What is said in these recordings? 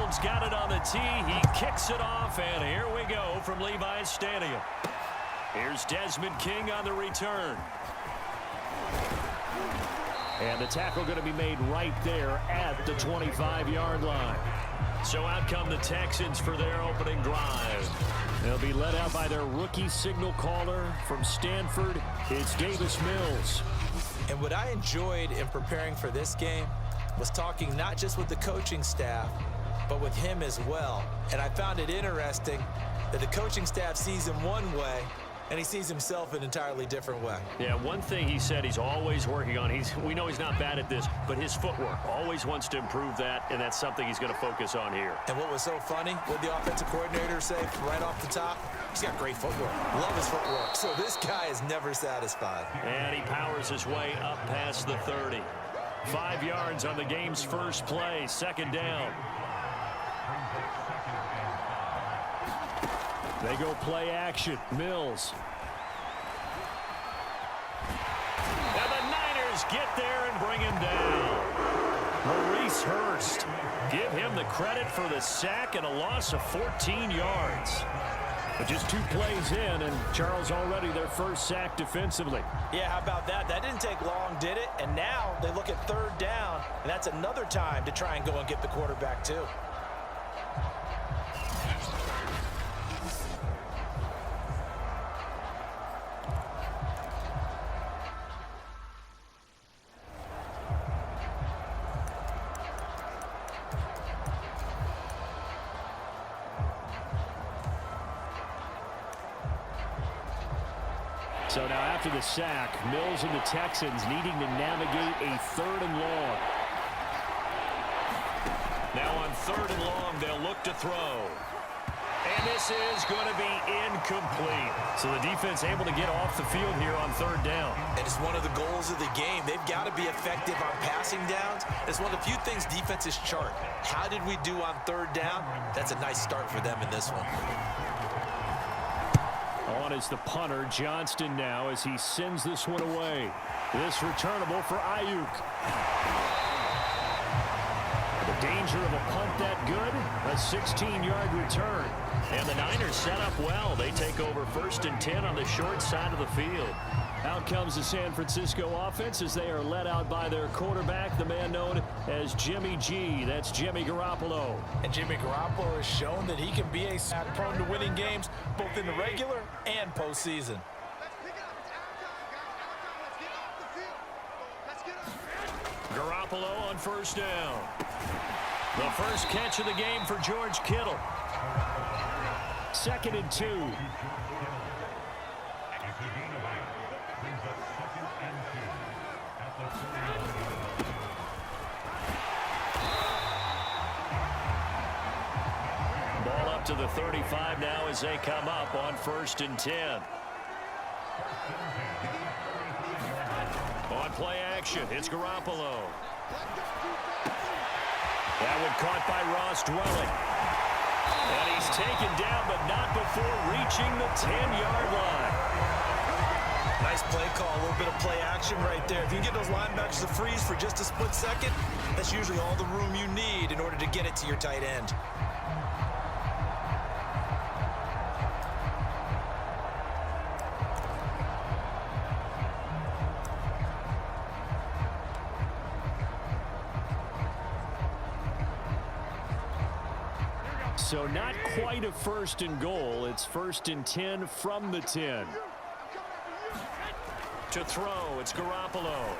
Fields got it on the tee. He kicks it off, and here we go from Levi's Stadium. Here's Desmond King on the return. And the tackle going to be made right there at the 25-yard line. So out come the Texans for their opening drive. They'll be led out by their rookie signal caller from Stanford. It's Davis Mills. And what I enjoyed in preparing for this game was talking not just with the coaching staff, but with him as well. And I found it interesting that the coaching staff sees him one way, and he sees himself an entirely different way. Yeah, one thing he said he's always working on, we know he's not bad at this, but his footwork, always wants to improve that, and that's something he's going to focus on here. And what was so funny, what the offensive coordinator say right off the top, he's got great footwork. Love his footwork. So this guy is never satisfied. And he powers his way up past the 30. 5 yards on the game's first play, second down. They go play action. Mills. And the Niners get there and bring him down. Maurice Hurst. Give him the credit for the sack and a loss of 14 yards. But just 2 plays in, and Charles already their first sack defensively. Yeah, how about that? That didn't take long, did it? And now they look at third down, and that's another time to try and go and get the quarterback too. So now after the sack, Mills and the Texans needing to navigate a 3rd and long. Now on 3rd and long, they'll look to throw. And this is going to be incomplete. So the defense able to get off the field here on 3rd down. And it's one of the goals of the game. They've got to be effective on passing downs. It's one of the few things defenses chart. How did we do on 3rd down? That's a nice start for them in this one. On is the punter, Johnston now, as he sends this one away. This returnable for Ayuk. The danger of a punt that good, a 16-yard return. And the Niners set up well. They take over 1st and 10 on the short side of the field. Out comes the San Francisco offense as they are led out by their quarterback, the man known as Jimmy G. That's Jimmy Garoppolo. And Jimmy Garoppolo has shown that he can be a prone to winning games both in the regular and postseason. Garoppolo on 1st down. The first catch of the game for George Kittle. 2nd and 2. Ball up to the 35 now as they come up on 1st and 10. On play action, it's Garoppolo. That one caught by Ross Dwelling. And he's taken down, but not before reaching the 10-yard line. Nice play call, a little bit of play action right there. If you can get those linebackers to freeze for just a split second, that's usually all the room you need in order to get it to your tight end. So not quite a 1st and goal. It's 1st and 10 from the 10. To throw, it's Garoppolo.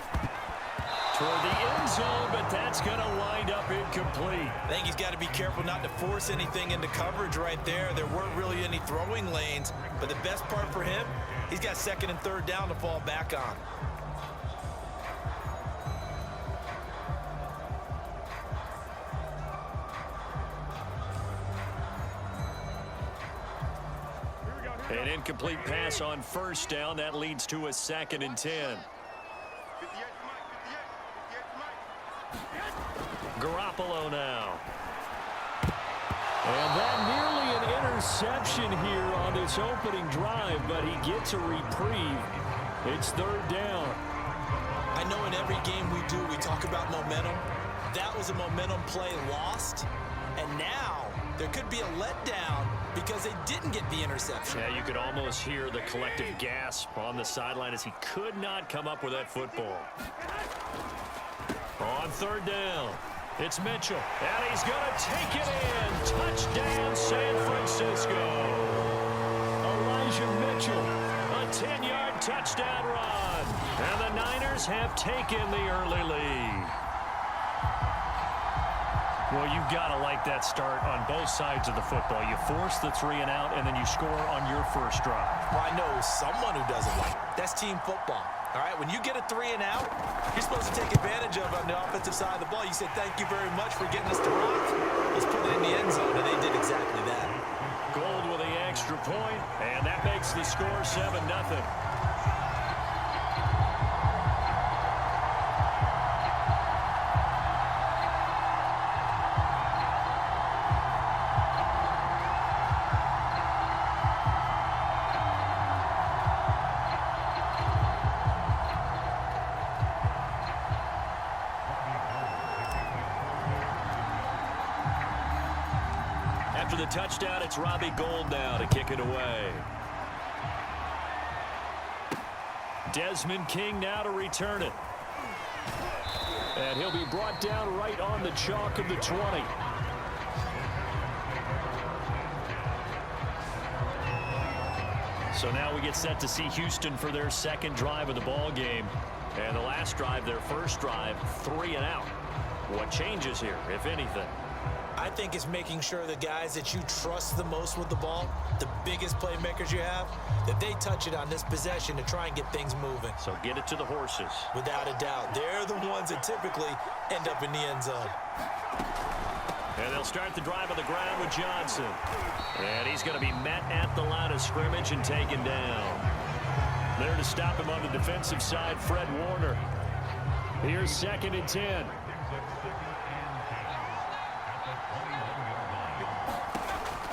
Toward the end zone, but that's going to wind up incomplete. I think he's got to be careful not to force anything into coverage right there. There weren't really any throwing lanes, but the best part for him, he's got 2nd and 3rd down to fall back on. An incomplete pass on 1st down. That leads to a 2nd and 10. Garoppolo now. And that nearly an interception here on this opening drive, but he gets a reprieve. It's 3rd down. I know in every game we do, we talk about momentum. That was a momentum play lost, And now there could be a letdown because they didn't get the interception. Yeah, you could almost hear the collective gasp on the sideline as he could not come up with that football. On third down, it's Mitchell, and he's going to take it in. Touchdown, San Francisco. Elijah Mitchell, a 10-yard touchdown run. And the Niners have taken the early lead. Well, you've got to like that start on both sides of the football. You force the 3 and out, and then you score on your first drive. Well, I know someone who doesn't like it. That's team football. All right, when you get a 3 and out, you're supposed to take advantage of it on the offensive side of the ball. You said, thank you very much for getting us to block. Let's put it in the end zone, and they did exactly that. Gold with the extra point, and that makes the score 7-0. After the touchdown, it's Robbie Gould now to kick it away. Desmond King now to return it. And he'll be brought down right on the chalk of the 20. So now we get set to see Houston for their second drive of the ball game. And the last drive, their first drive, 3 and out. What changes here, if anything? I think it's making sure the guys that you trust the most with the ball, the biggest playmakers you have, that they touch it on this possession to try and get things moving. So get it to the horses. Without a doubt. They're the ones that typically end up in the end zone. And they'll start the drive on the ground with Johnson. And he's going to be met at the line of scrimmage and taken down. There to stop him on the defensive side, Fred Warner. Here's 2nd and 10.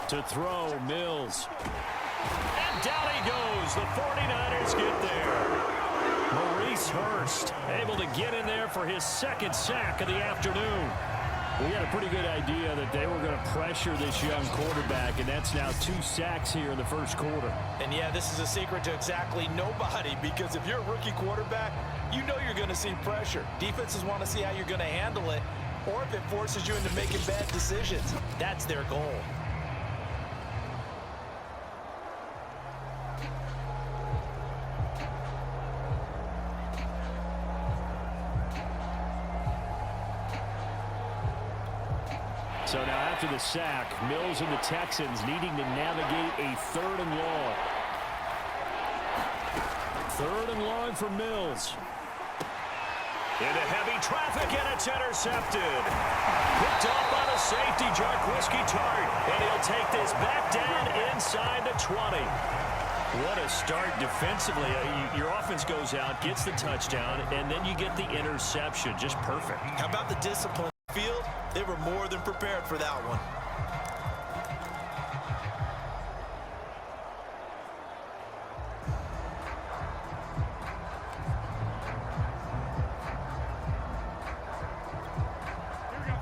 To throw, Mills. And down he goes. The 49ers get there. Maurice Hurst able to get in there for his 2nd sack of the afternoon. We had a pretty good idea that they were going to pressure this young quarterback, and that's now 2 sacks here in the first quarter. And, yeah, this is a secret to exactly nobody, because if you're a rookie quarterback, you know you're going to see pressure. Defenses want to see how you're going to handle it, or if it forces you into making bad decisions. That's their goal. So now after the sack, Mills and the Texans needing to navigate a 3rd and long. 3rd and long for Mills. Into heavy traffic, and it's intercepted. Picked off by the safety, Jarquiski Tart. And he'll take this back down inside the 20. What a start defensively. Your offense goes out, gets the touchdown, and then you get the interception. Just perfect. How about the discipline? Field, they were more than prepared for that one.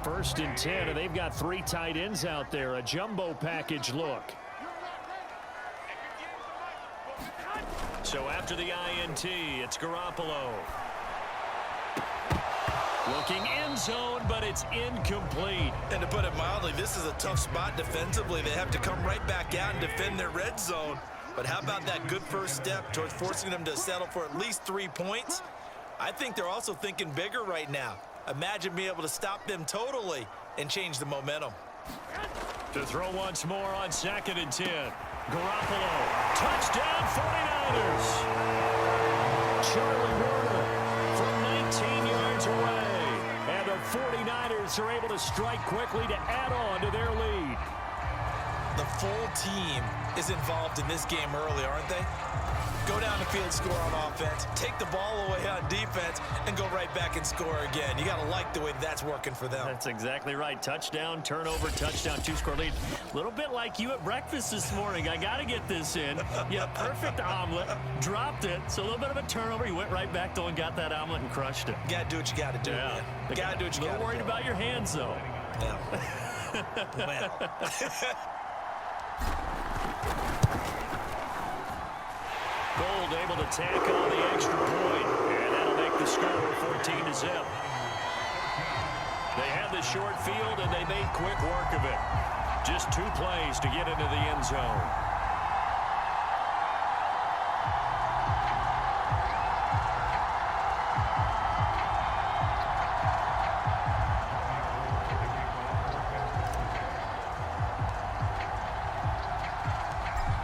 First and 10, and they've got 3 tight ends out there. A jumbo package look. So after the INT, it's Garoppolo. Looking end zone, but it's incomplete. And to put it mildly, this is a tough spot defensively. They have to come right back out and defend their red zone. But how about that good first step towards forcing them to settle for at least 3 points? I think they're also thinking bigger right now. Imagine being able to stop them totally and change the momentum. To throw once more on 2nd and 10. Garoppolo. Touchdown 49ers. Charlie Warner from 19 yards away. And the 49ers are able to strike quickly to add on to their lead. The full team is involved in this game early, aren't they? Go down the field, score on offense, take the ball away on defense, and go right back and score again. You got to like the way that's working for them. That's exactly right. Touchdown, turnover, touchdown, 2-score lead. A little bit like you at breakfast this morning. I got to get this in. Yeah, perfect omelet. Dropped it. So a little bit of a turnover. You went right back, though, and got that omelet and crushed it. You got to do what you got to do, man. You got to do what you got to do. A little worried about your hands, though. Yeah. Well. Gold able to tack on the extra point, and that'll make the score 14-0. They had the short field, and they made quick work of it. Just 2 plays to get into the end zone.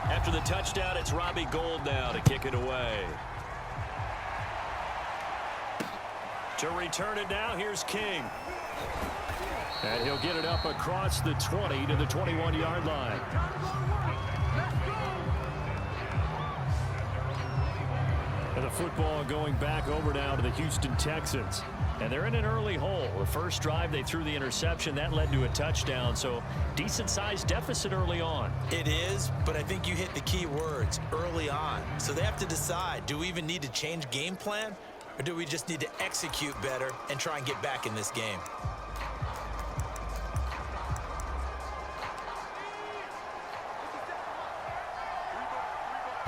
After the touchdown, it's Robbie Gould now to kick it away. To return it now, here's King. And he'll get it up across the 20 to the 21-yard line. And the football going back over now to the Houston Texans. And they're in an early hole. The first drive, they threw the interception. That led to a touchdown. So decent-sized deficit early on. It is, but I think you hit the key words, early on. So they have to decide, do we even need to change game plan? Or do we just need to execute better and try and get back in this game?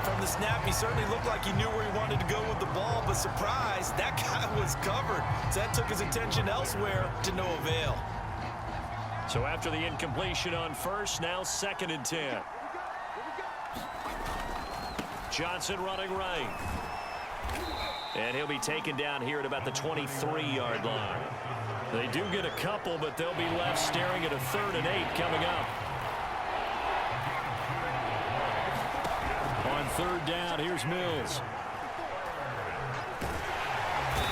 From the snap, he certainly looked like he knew where he wanted to go with the ball, but surprise, that guy was covered. So that took his attention elsewhere to no avail. So after the incompletion on first, now 2nd and 10. Johnson running right. And he'll be taken down here at about the 23-yard line. They do get a couple, but they'll be left staring at a 3rd and 8 coming up. On 3rd down, here's Mills.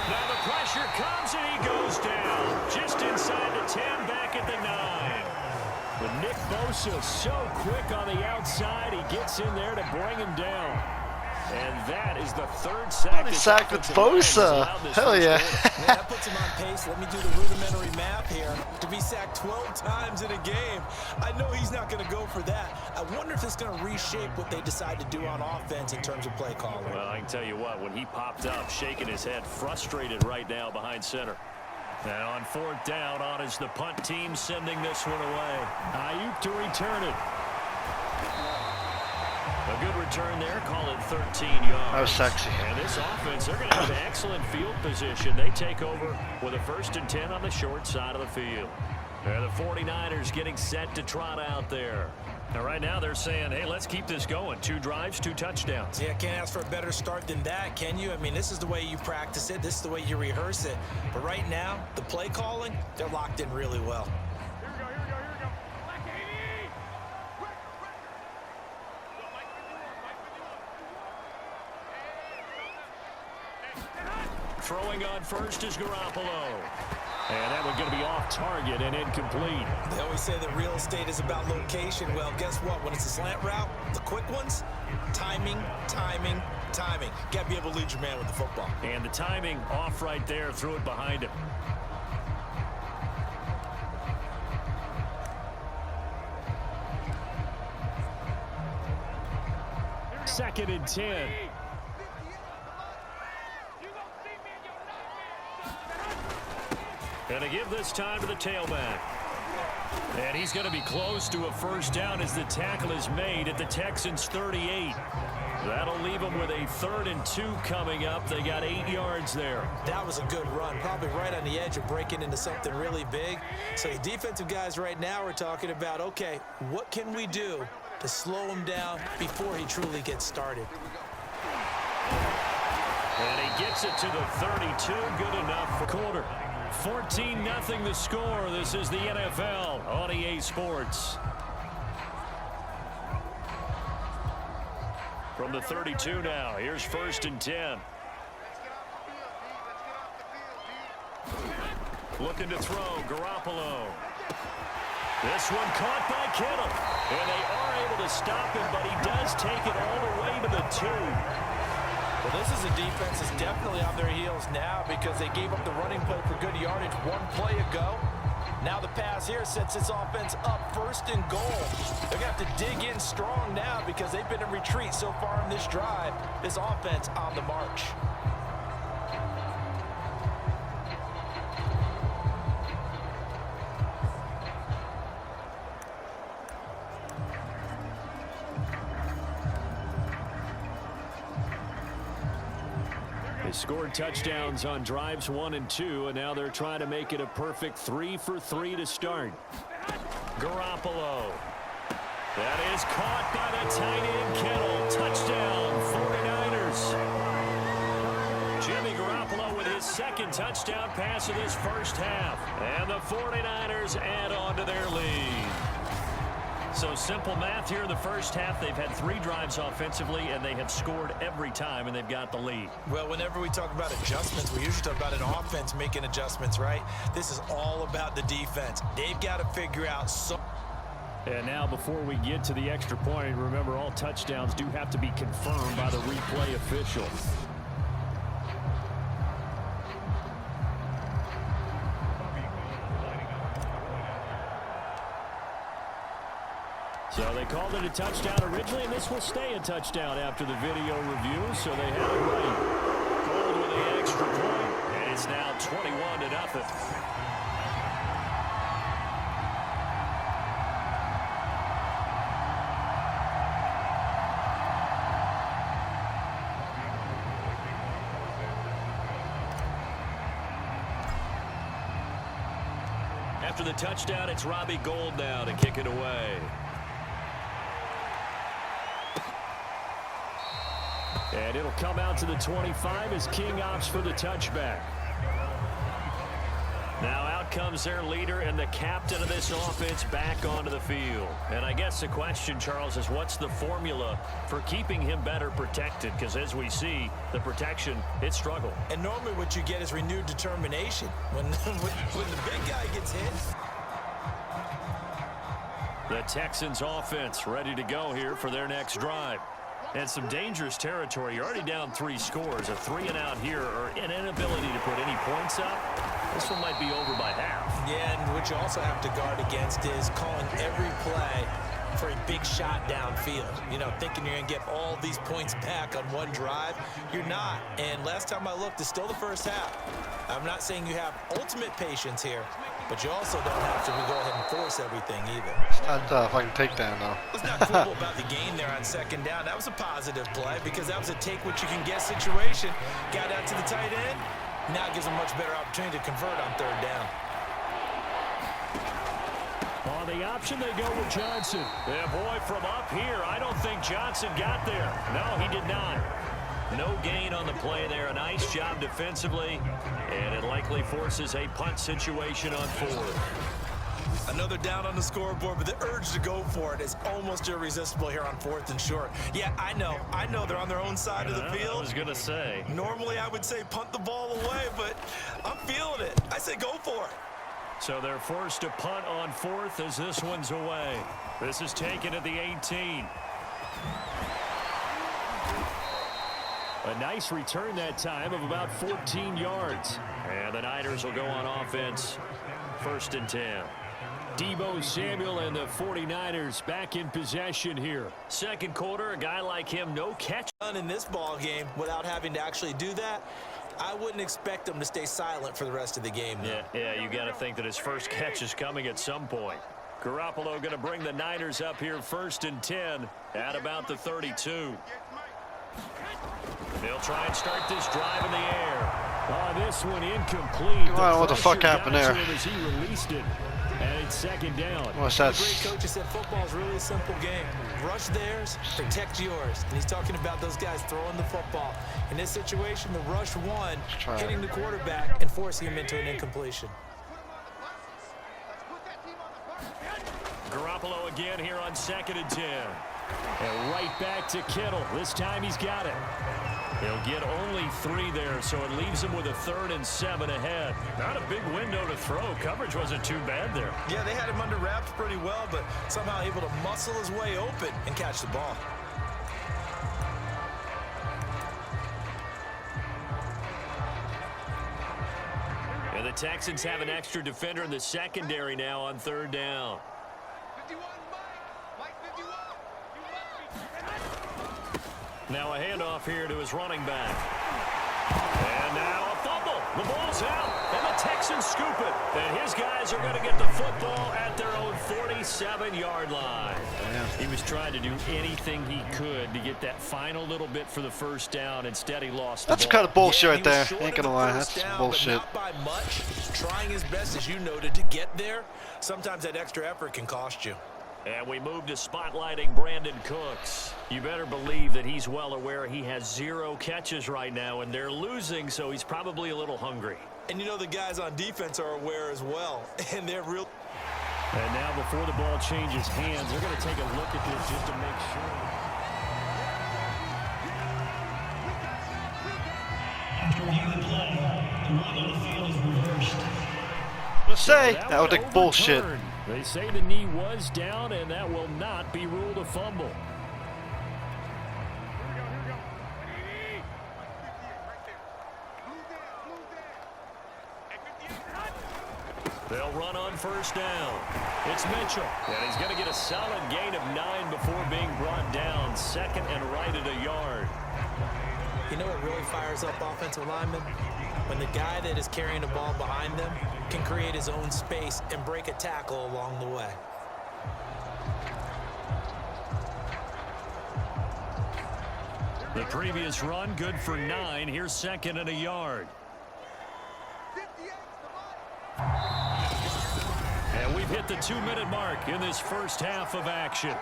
Now the pressure comes and he goes down. Just inside the 10, back at the 9. But Nick Bosa so quick on the outside, he gets in there to bring him down. And that is the 3rd sack. Sacked with Bosa. Hell yeah. That puts him on pace. Let me do the rudimentary math here. To be sacked 12 times in a game, I know he's not going to go for that. I wonder if it's going to reshape what they decide to do on offense in terms of play calling. Well, I can tell you what, when he popped up, shaking his head, frustrated right now behind center. And on 4th down, on is the punt team sending this one away. Ayuk to return it. A good return there, call it 13 yards. That was sexy. And this offense, they're going to have excellent field position. They take over with a 1st and 10 on the short side of the field. And the 49ers getting set to trot out there. And right now they're saying, hey, let's keep this going. 2 drives, 2 touchdowns. Yeah, can't ask for a better start than that, can you? I mean, this is the way you practice it. This is the way you rehearse it. But right now, the play calling, they're locked in really well. Throwing on first is Garoppolo. And that one's going to be off target and incomplete. They always say that real estate is about location. Well, guess what? When it's a slant route, the quick ones, timing, timing, timing. Got to be able to lead your man with the football. And the timing off right there. Threw it behind him. Second and 10. And to give this time to the tailback. And he's going to be close to a 1st down as the tackle is made at the Texans' 38. That'll leave them with a 3rd and 2 coming up. They got 8 yards there. That was a good run, probably right on the edge of breaking into something really big. So the defensive guys right now are talking about, okay, what can we do to slow him down before he truly gets started? And he gets it to the 32. Good enough for quarter. 14-0 the score. This is the NFL on EA Sports. From the 32 now, here's 1st and 10. Looking to throw, Garoppolo. This one caught by Kittle. And they are able to stop him, but he does take it all the way to the 2. Well, this is a defense that's definitely on their heels now because they gave up the running play for good yardage 1 play ago. Now the pass here sets this offense up 1st and goal. They're going to have to dig in strong now because they've been in retreat so far in this drive. This offense on the march. They scored touchdowns on drives 1 and 2, and now they're trying to make it a perfect 3 for 3 to start. Garoppolo. That is caught by the tight end Kittle. Touchdown, 49ers. Jimmy Garoppolo with his second touchdown pass of this first half. And the 49ers add on to their lead. So simple math here in the first half. They've had 3 drives offensively, and they have scored every time, and they've got the lead. Well, whenever we talk about adjustments, we usually talk about an offense making adjustments, right? This is all about the defense. They've got to figure out so. And now before we get to the extra point, remember all touchdowns do have to be confirmed by the replay official. So they called it a touchdown originally, and this will stay a touchdown after the video review, so they had it right. Gold with the extra point, and it's now 21-0. After the touchdown, it's Robbie Gould now to kick it away. And it'll come out to the 25 as King opts for the touchback. Now out comes their leader and the captain of this offense back onto the field. And I guess the question, Charles, is what's the formula for keeping him better protected? Because as we see, the protection, it struggled. And normally what you get is renewed determination. When the big guy gets hit. The Texans offense ready to go here for their next drive. And some dangerous territory. You're already down 3 scores. A 3-and-out here or an inability to put any points up. This one might be over by half. Yeah, and what you also have to guard against is calling every play for a big shot downfield. You know, thinking you're going to get all these points back on one drive. You're not. And last time I looked, it's still the first half. I'm not saying you have ultimate patience here, but you also don't have to go ahead and force everything either. It's not a fucking takedown, though. It's not cool about the game there on second down. That was a positive play because that was a take-what-you-can-get situation. Got out to the tight end. Now it gives them a much better opportunity to convert on third down. On the option, they go with Johnson. Yeah, boy, from up here, I don't think Johnson got there. No, he did not. No gain on the play there. A nice job defensively, and it likely forces a punt situation on 4th. Another down on the scoreboard, but the urge to go for it is almost irresistible here on 4th and short. Yeah, I know they're on their own side of the field. I was going to say. Normally, I would say punt the ball away, but I'm feeling it. I say go for it. So they're forced to punt on 4th as this one's away. This is taken at the 18. A nice return that time of about 14 yards. And the Niners will go on offense. 1st and 10. Deebo Samuel and the 49ers back in possession here. Second quarter, a guy like him, no catch. In this ball game, without having to actually do that, I wouldn't expect them to stay silent for the rest of the game. Yeah, you got to think that his first catch is coming at some point. Garoppolo going to bring the Niners up here 1st and 10 at about the 32. They'll try and start this drive in the air. This one incomplete. Wow, what the fuck happened there? As he released it. And it's 2nd down. What's that? The great coach said football is really a simple game. Rush theirs, protect yours. And he's talking about those guys throwing the football. In this situation, the rush one, hitting the quarterback and forcing him into an incompletion. Garoppolo again here on 2nd and 10. And right back to Kittle. This time he's got it. He'll get only 3 there, so it leaves him with a 3rd and 7 ahead. Not a big window to throw. Coverage wasn't too bad there. Yeah, they had him under wraps pretty well, but somehow able to muscle his way open and catch the ball. And the Texans have an extra defender in the secondary now on 3rd down. Now a handoff here to his running back. And now a fumble. The ball's out, and the Texans scoop it. And his guys are going to get the football at their own 47-yard line. Damn. He was trying to do anything he could to get that final little bit for the first down. Instead, he lost the ball. That's kind of bullshit right there. Ain't gonna lie, that's down, bullshit. But not by much. Trying his best, as you noted, to get there. Sometimes that extra effort can cost you. And we move to spotlighting Brandon Cooks. You better believe that he's well aware he has 0 catches right now, and they're losing, so he's probably a little hungry. And you know the guys on defense are aware as well, and they're real. And now before the ball changes hands, they're going to take a look at this just to make sure. After reviewing the play, the run on the field is reversed. Let's say that was like bullshit. They say the knee was down, and that will not be ruled a fumble. They'll run on first down. It's Mitchell, and he's going to get a solid gain of 9 before being brought down. Second and right at a yard. You know what really fires up offensive linemen? When the guy that is carrying the ball behind them can create his own space and break a tackle along the way. The previous run, good for 9. Here's second and a yard. And we've hit the 2-minute mark in this first half of action.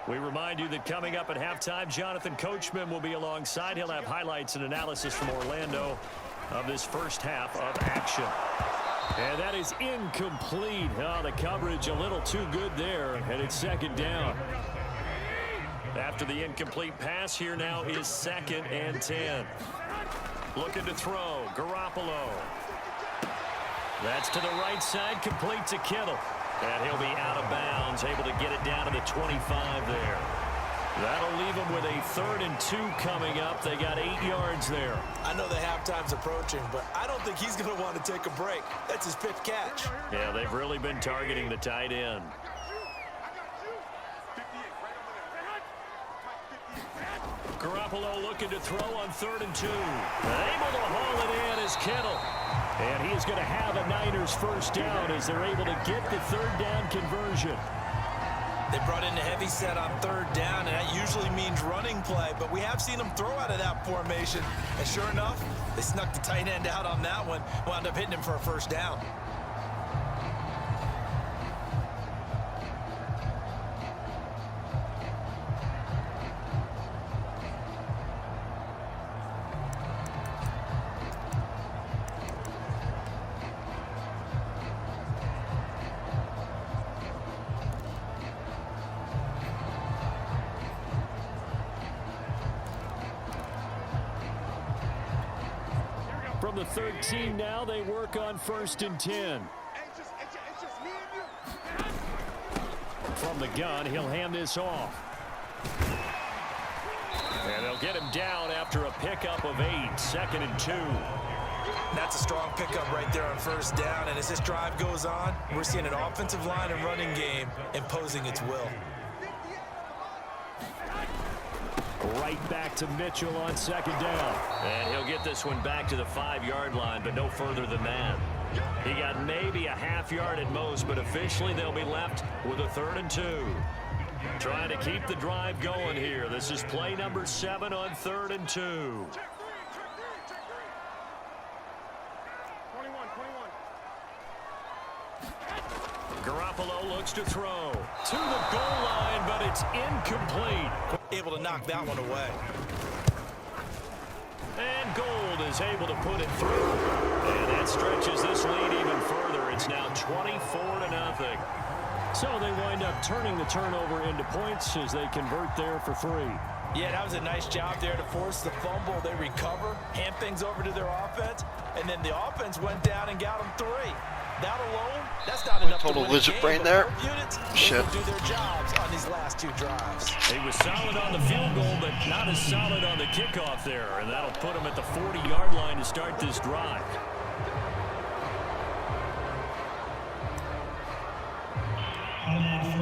We remind you that coming up at halftime, Jonathan Coachman will be alongside. He'll have highlights and analysis from Orlando of this first half of action. And that is incomplete. Oh, the coverage a little too good there, and it's second down. After the incomplete pass, here now is second and 10. Looking to throw, Garoppolo. That's to the right side, complete to Kittle. And he'll be out of bounds, able to get it down to the 25 there. That'll leave them with a 3rd and 2 coming up. They got 8 yards there. I know the halftime's approaching, but I don't think he's going to want to take a break. That's his 5th catch. Yeah, they've really been targeting the tight end. Garoppolo looking to throw on 3rd and 2. Able to haul it in is Kittle. And he is going to have a Niners first down as they're able to get the 3rd down conversion. They brought in a heavy set on 3rd down, and that usually means running play, but we have seen them throw out of that formation. And sure enough, they snuck the tight end out on that one, wound up hitting him for a first down. From the 13 now, they work on 1st and 10. From the gun, he'll hand this off. And they'll get him down after a pickup of 8, 2nd and 2. That's a strong pickup right there on 1st down, and as this drive goes on, we're seeing an offensive line and running game imposing its will. Right back to Mitchell on 2nd down. And he'll get this one back to the 5-yard line, but no further than that. He got maybe a half yard at most, but officially they'll be left with a 3rd and 2. Trying to keep the drive going here. This is play number 7 on 3rd and 2. Garoppolo looks to throw to the goal line, but it's incomplete. Able to knock that one away. And Gold is able to put it through. And that stretches this lead even further. It's now 24-0. So they wind up turning the turnover into points as they convert there for 3. Yeah, that was a nice job there to force the fumble. They recover, hand things over to their offense, and then the offense went down and got them 3. That alone, that's not enough total to win lizard a game, brain but there. both units, Shit. They will do their jobs on these last 2 drives. He was solid on the field goal, but not as solid on the kickoff there. And that'll put him at the 40-yard line to start this drive.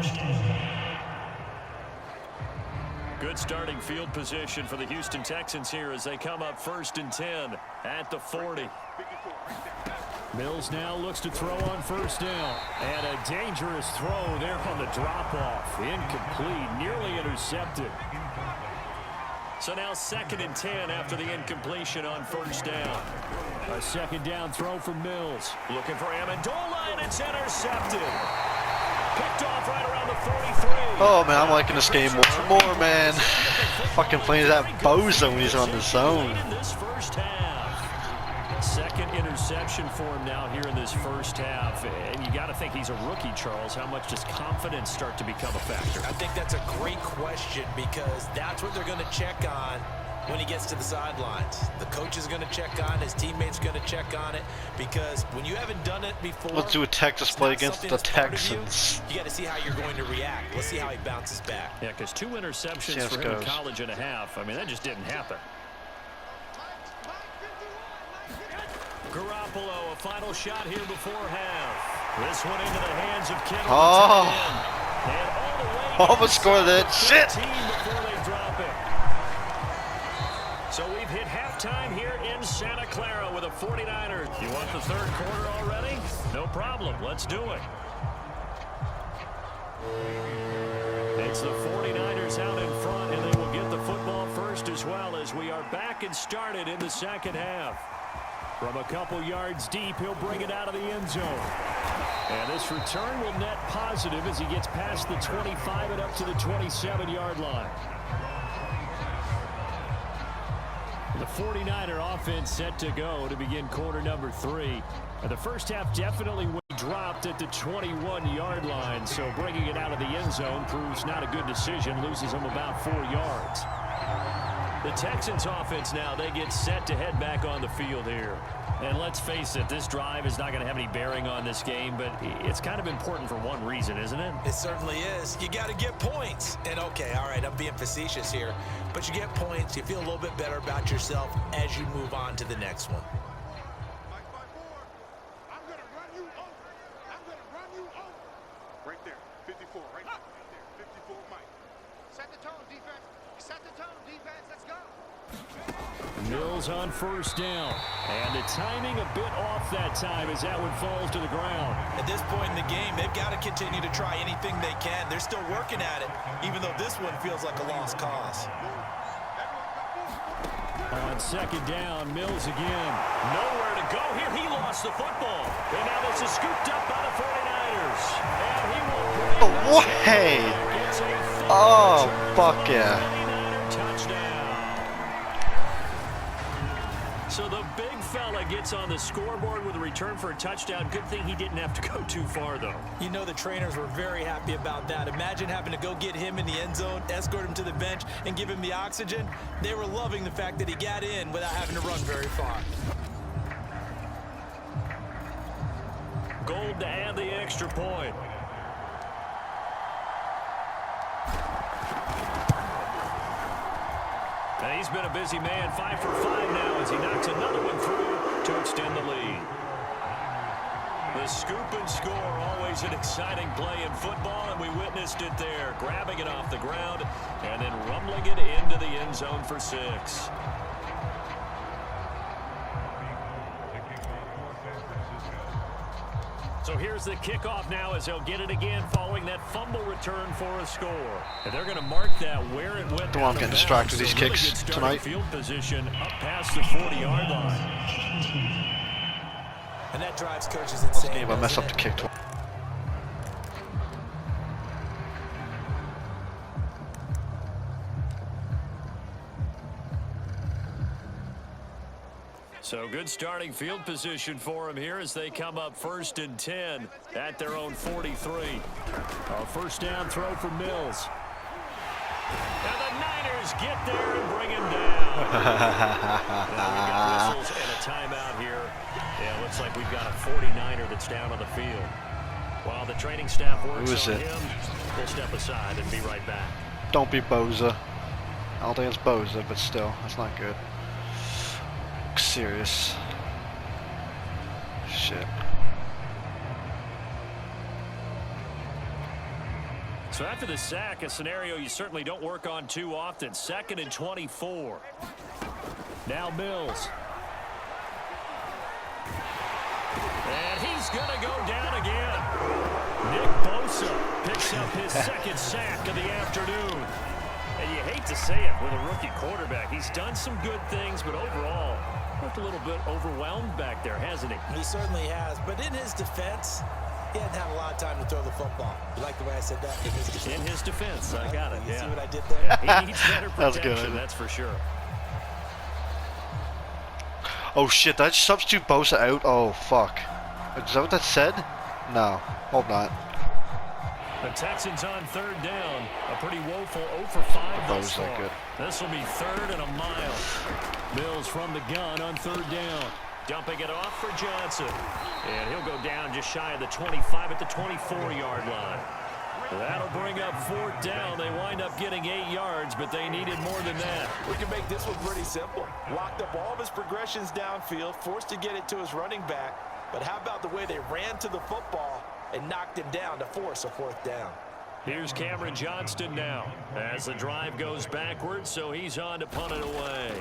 first down. Good starting field position for the Houston Texans here as they come up 1st and 10 at the 40. Mills now looks to throw on 1st down. And a dangerous throw there on the drop-off. Incomplete, nearly intercepted. So now 2nd and 10 after the incompletion on 1st down. A 2nd down throw from Mills. Looking for Amendola, and it's intercepted. Picked off right around the 43. Oh man, I'm liking this game more and more, man. Fucking playing that bozo when he's on the zone. In this first half. 2nd interception for him now here in this first half. And you got to think he's a rookie, Charles. How much does confidence start to become a factor? I think that's a great question because that's what they're going to check on when he gets to the sidelines. The coach is going to check on, his teammates are going to check on it, because when you haven't done it before, Let's do a Texas play against the Texans. You got to see how you're going to react. Let's see how he bounces back. Yeah, because 2 interceptions for him in college and a half. I mean, that just didn't happen. Garoppolo, a final shot here before half. This one into the hands of Kittle. Oh, and all the way almost scored that shit. Before they drop it. So we've hit halftime here in Santa Clara with a 49er. You want the 3rd quarter already? No problem. Let's do it. It's the 49ers out in front, and they will get the football first as well as we are back and started in the 2nd half. From a couple yards deep, he'll bring it out of the end zone. And this return will net positive as he gets past the 25 and up to the 27-yard line. The 49er offense set to go to begin quarter number 3. The first half definitely dropped at the 21-yard line, so bringing it out of the end zone proves not a good decision, loses them about 4 yards. The Texans offense now, they get set to head back on the field here. And let's face it, this drive is not going to have any bearing on this game, but it's kind of important for one reason, isn't it? It certainly is. You got to get points. And okay, all right, I'm being facetious here, but you get points, you feel a little bit better about yourself as you move on to the next one. I'm going to run you over. I'm going to run you over. Right there, 54, right there, 54, Mike. Set the tone, defense. Set the tone, defense. Let's go. Mills on 1st down. And the timing a bit off that time as that one falls to the ground. At this point in the game, they've got to continue to try anything they can. They're still working at it, even though this one feels like a lost cause. On 2nd down, Mills again. Nowhere to go here. He lost the football. And now this is scooped up by the 49ers. And he will bring away. Oh, fuck yeah. Touchdown. So the big fella gets on the scoreboard with a return for a touchdown. Good thing he didn't have to go too far, though. You know the trainers were very happy about that. Imagine having to go get him in the end zone, escort him to the bench, and give him the oxygen. They were loving the fact that he got in without having to run very far. Gold to add the extra point. And he's been a busy man, 5 for 5 now as he knocks another one through to extend the lead. The scoop and score, always an exciting play in football, and we witnessed it there, grabbing it off the ground and then rumbling it into the end zone for 6. So here's the kickoff now as they'll get it again following that fumble return for a score. And they're going to mark that where it went. Don't want to get distracted with these kicks tonight. Field position up past the 40-yard line. And that drives coaches insane. If I mess up the kick. So good starting field position for them here as they come up 1st and 10 at their own 43. A 1st down throw for Mills. And the Niners get there and bring him down. Now we've got whistles and a timeout here. Yeah, looks like we've got a 49er that's down on the field. While the training staff works on him, we'll step aside and be right back. Don't be Boza. I don't think it's Boza, but still, that's not good. Serious shit. So after the sack, a scenario you certainly don't work on too often. 2nd and 24. Now Mills. And he's going to go down again. Nick Bosa picks up his 2nd sack of the afternoon. And you hate to say it with a rookie quarterback. He's done some good things, but overall, looked a little bit overwhelmed back there, hasn't he? He certainly has. But in his defense, he hadn't had a lot of time to throw the football. You like the way I said that? In his defense. In his defense, I got it. You Yeah. see what I did there? Yeah, he needs better That's protection, good. that's for sure. Oh shit, did I just substitute Bosa out? Oh fuck. Is that what that said? No, hope not. The Texans on 3rd down. A pretty woeful 0 for 5 thus Bosa, far. good. This will be 3rd and a mile. Mills from the gun on 3rd down. Dumping it off for Johnson. And he'll go down just shy of the 25 at the 24-yard line. That'll bring up 4th down. They wind up getting 8 yards, but they needed more than that. We can make this one pretty simple. Locked up all of his progressions downfield, forced to get it to his running back. But how about the way they ran to the football and knocked him down to force a 4th down? Here's Cameron Johnston now as the drive goes backwards, so he's on to punt it away.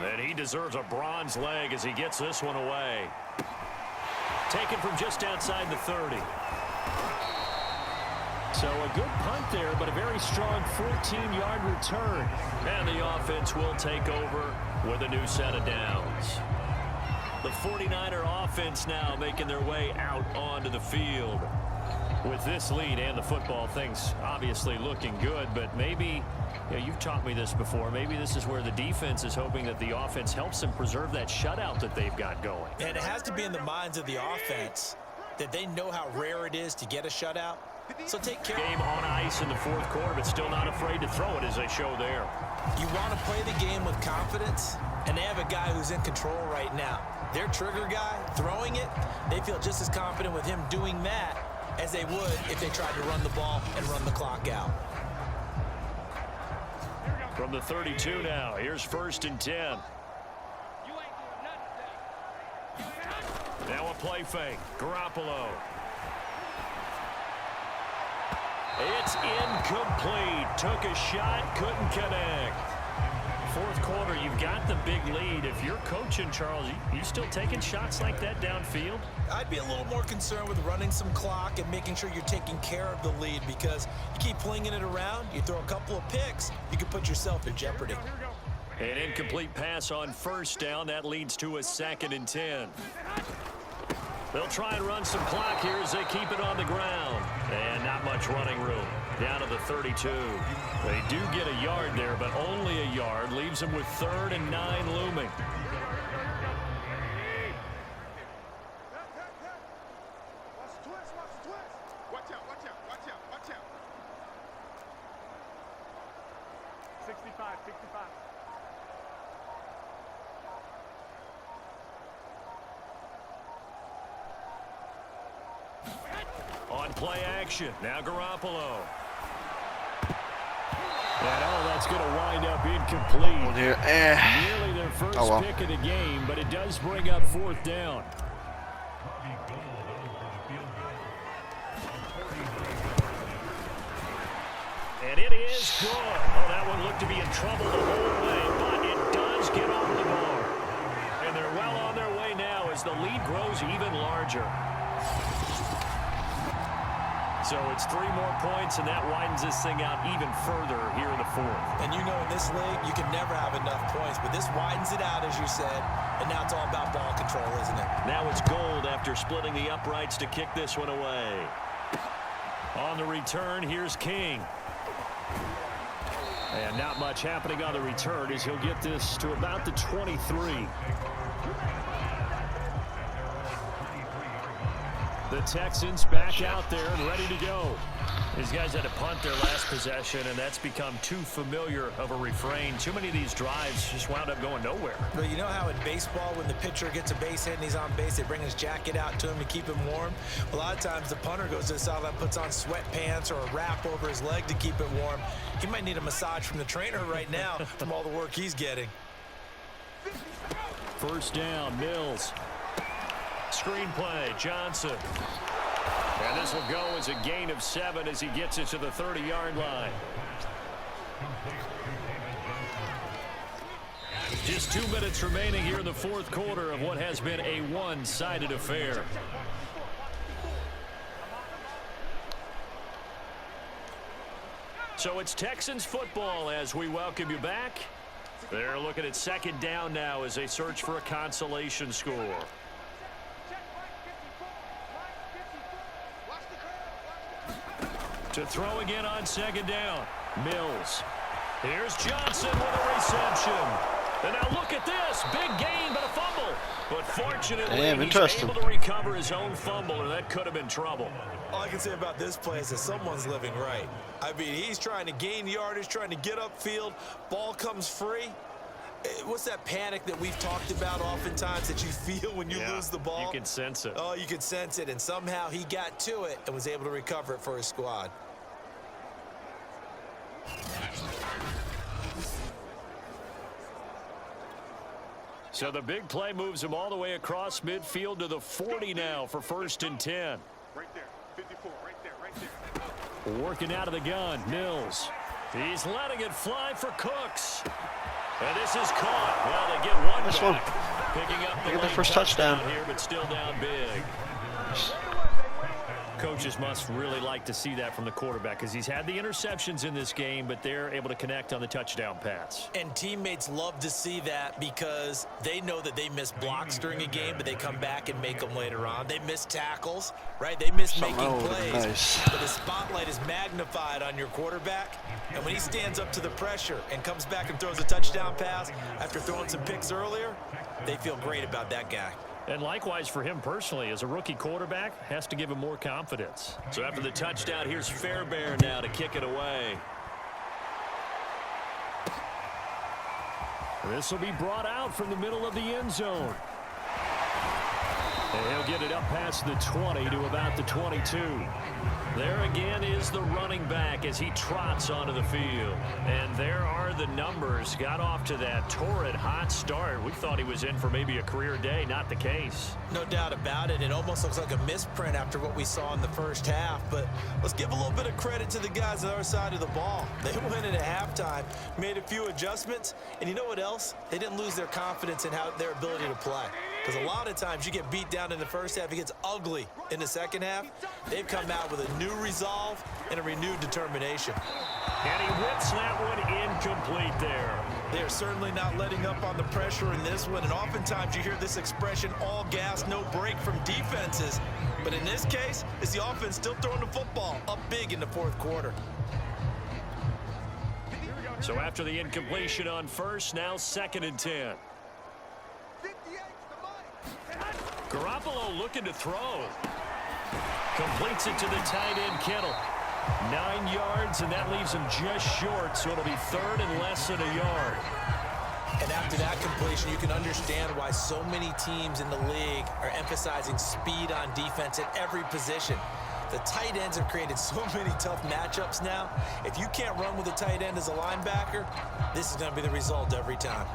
And he deserves a bronze leg as he gets this one away. Taken from just outside the 30. So a good punt there, but a very strong 14-yard return. And the offense will take over with a new set of downs. The 49er offense now making their way out onto the field. With this lead and the football, things obviously looking good, but maybe, you've taught me this before, maybe this is where the defense is hoping that the offense helps them preserve that shutout that they've got going. And it has to be in the minds of the offense that they know how rare it is to get a shutout. So take care. Game on ice in the 4th quarter, but still not afraid to throw it as they show there. You want to play the game with confidence, and they have a guy who's in control right now. Their trigger guy throwing it, they feel just as confident with him doing that as they would if they tried to run the ball and run the clock out. From the 32 now, here's 1st and 10. Now a play fake. Garoppolo. It's incomplete. Took a shot, couldn't connect. 4th quarter, you've got the big lead. If you're coaching, Charles, you still taking shots like that downfield? I'd be a little more concerned with running some clock and making sure you're taking care of the lead, because you keep flinging it around, you throw a couple of picks, you can put yourself in jeopardy. An incomplete pass on 1st down. That leads to a 2nd and 10. They'll try and run some clock here as they keep it on the ground. And not much running room. Down to the 32. They do get a yard there, but only a yard. Leaves them with 3rd and 9 looming. Watch the twist, watch the twist. Watch out, watch out, watch out, watch out. 65, 65. On play action, now Garoppolo. And that's going to wind up incomplete. One here. Nearly their first pick of the game, but it does bring up 4th down. And it is good. Oh, that one looked to be in trouble the whole way, but it does get over the bar. And they're well on their way now as the lead grows even larger. So it's 3 more points, and that widens this thing out even further here in the 4th. And you know, in this league, you can never have enough points, but this widens it out, as you said, and now it's all about ball control, isn't it? Now it's Gold after splitting the uprights to kick this one away. On the return, here's King. And not much happening on the return as he'll get this to about the 23. The Texans back out there and ready to go. These guys had to punt their last possession, and that's become too familiar of a refrain. Too many of these drives just wound up going nowhere. But you know how in baseball, when the pitcher gets a base hit and he's on base, they bring his jacket out to him to keep him warm? A lot of times the punter goes to the sideline, puts on sweatpants or a wrap over his leg to keep it warm. He might need a massage from the trainer right now from all the work he's getting. 1st down, Mills. Screen play, Johnson. And this will go as a gain of 7 as he gets it to the 30-yard line. Just 2 minutes remaining here in the fourth quarter of what has been a one-sided affair. So it's Texans football as we welcome you back. They're looking at second down now as they search for a consolation score. To throw again on second down. Mills. Here's Johnson with a reception. And now look at this. Big gain, but a fumble. But fortunately, he's able to recover his own fumble, or that could have been trouble. All I can say about this play is that someone's living right. I mean, he's trying to gain yardage, trying to get upfield. Ball comes free. What's that panic that we've talked about oftentimes that you feel when you lose the ball? You can sense it. Oh, you can sense it, and somehow he got to it and was able to recover it for his squad. So the big play moves him all the way across midfield to the 40 now for 1st and 10. Right there, 54, right there. Working out of the gun, Mills. He's letting it fly for Cooks. And this is caught. Well, they get one back. Picking up the first touchdown here, but still down big. Coaches must really like to see that from the quarterback because he's had the interceptions in this game, but they're able to connect on the touchdown pass. And teammates love to see that because they know that they miss blocks during a game, but they come back and make them later on. They miss tackles, right? They miss making plays. Nice. But the spotlight is magnified on your quarterback, and when he stands up to the pressure and comes back and throws a touchdown pass after throwing some picks earlier, they feel great about that guy. And likewise for him personally, as a rookie quarterback, has to give him more confidence. So after the touchdown, here's Fairbairn now to kick it away. This will be brought out from the middle of the end zone. And he'll get it up past the 20 to about the 22. There again is the running back as he trots onto the field. And there are the numbers. Got off to that torrid hot start. We thought he was in for maybe a career day. Not the case. No doubt about it. It almost looks like a misprint after what we saw in the first half. But let's give a little bit of credit to the guys on our side of the ball. They went in at halftime, made a few adjustments. And you know what else? They didn't lose their confidence in their ability to play. Because a lot of times you get beat down in the first half, it gets ugly in the second half. They've come out with a new resolve and a renewed determination. And he whips that one incomplete there. They are certainly not letting up on the pressure in this one. And oftentimes you hear this expression, all gas, no break from defenses. But in this case, it's the offense still throwing the football up big in the fourth quarter. So after the incompletion on first, now 2nd and 10. Garoppolo looking to throw. Completes it to the tight end, Kittle. 9 yards, and that leaves him just short, so it'll be 3rd and less than a yard. And after that completion, you can understand why so many teams in the league are emphasizing speed on defense at every position. The tight ends have created so many tough matchups now. If you can't run with a tight end as a linebacker, this is going to be the result every time.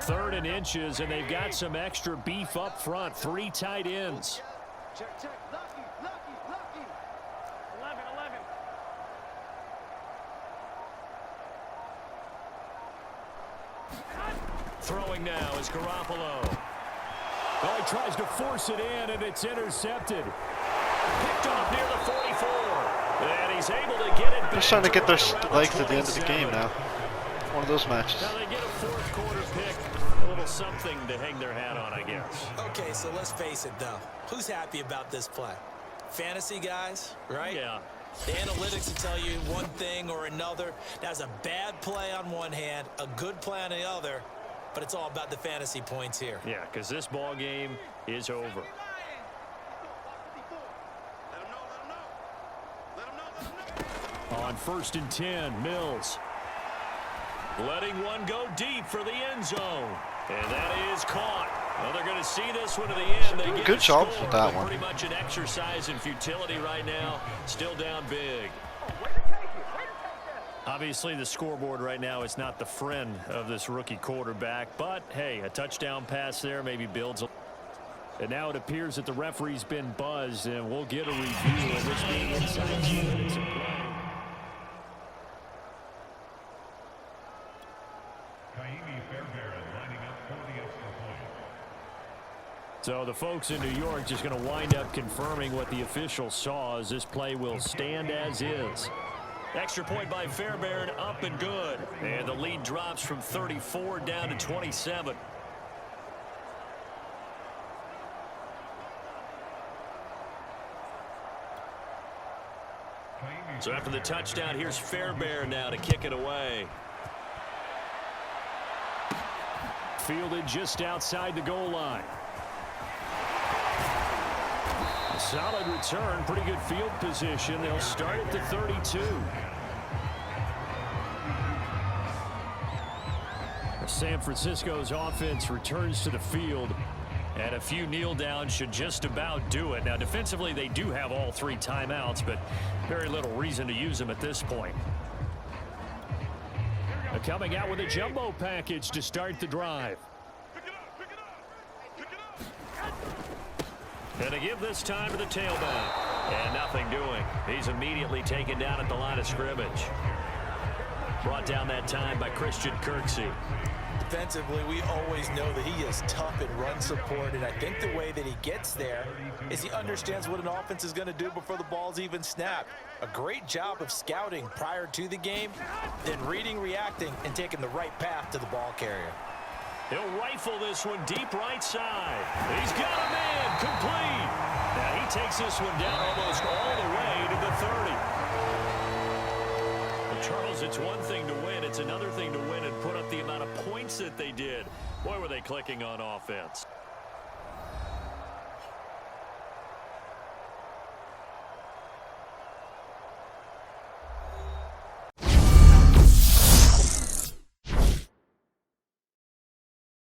3rd and inches, and they've got some extra beef up front. 3 tight ends. Check. Lucky. 11. Throwing now is Garoppolo. Oh, he tries to force it in, and it's intercepted. Picked off near the 44. And he's able to get it back. They're starting to get their legs at the end of the game now. One of those matches. Now they get a fourth quarter pick. A little something to hang their hat on, I guess. Okay, so let's face it, though. Who's happy about this play? Fantasy guys, right? Yeah. The analytics will tell you one thing or another. That's a bad play on one hand, a good play on the other, but it's all about the fantasy points here. Yeah, because this ball game is over. On 1st and 10, Mills. Letting one go deep for the end zone. And that is caught. Well, they're going to see this one to the end. They get Good job with that one. Pretty much an exercise in futility right now. Still down big. Obviously, the scoreboard right now is not the friend of this rookie quarterback. But, hey, a touchdown pass there maybe builds a... And now it appears that the referee's been buzzed, and we'll get a review of this being inside 2 minutes of play. So the folks in New York just going to wind up confirming what the official saw, as this play will stand as is. Extra point by Fairbairn, up and good. And the lead drops from 34 down to 27. So after the touchdown, here's Fairbairn now to kick it away. Fielded just outside the goal line. A solid return, pretty good field position. They'll start at the 32. San Francisco's offense returns to the field, and a few kneel downs should just about do it. Now, defensively, they do have all 3 timeouts, but very little reason to use them at this point. Coming out with a jumbo package to start the drive. And to give this time to the tailback. And nothing doing. He's immediately taken down at the line of scrimmage. Brought down that time by Christian Kirksey. Defensively, we always know that he is tough in run support, and I think the way that he gets there is he understands what an offense is going to do before the ball's even snapped. A great job of scouting prior to the game, then reading, reacting, and taking the right path to the ball carrier. He'll rifle this one deep right side. He's got a man, complete. Now he takes this one down almost all the way to the 30. Well, Charles, it's one thing to win. It's another thing to win and put up the amount of points that they did. Boy, were they clicking on offense.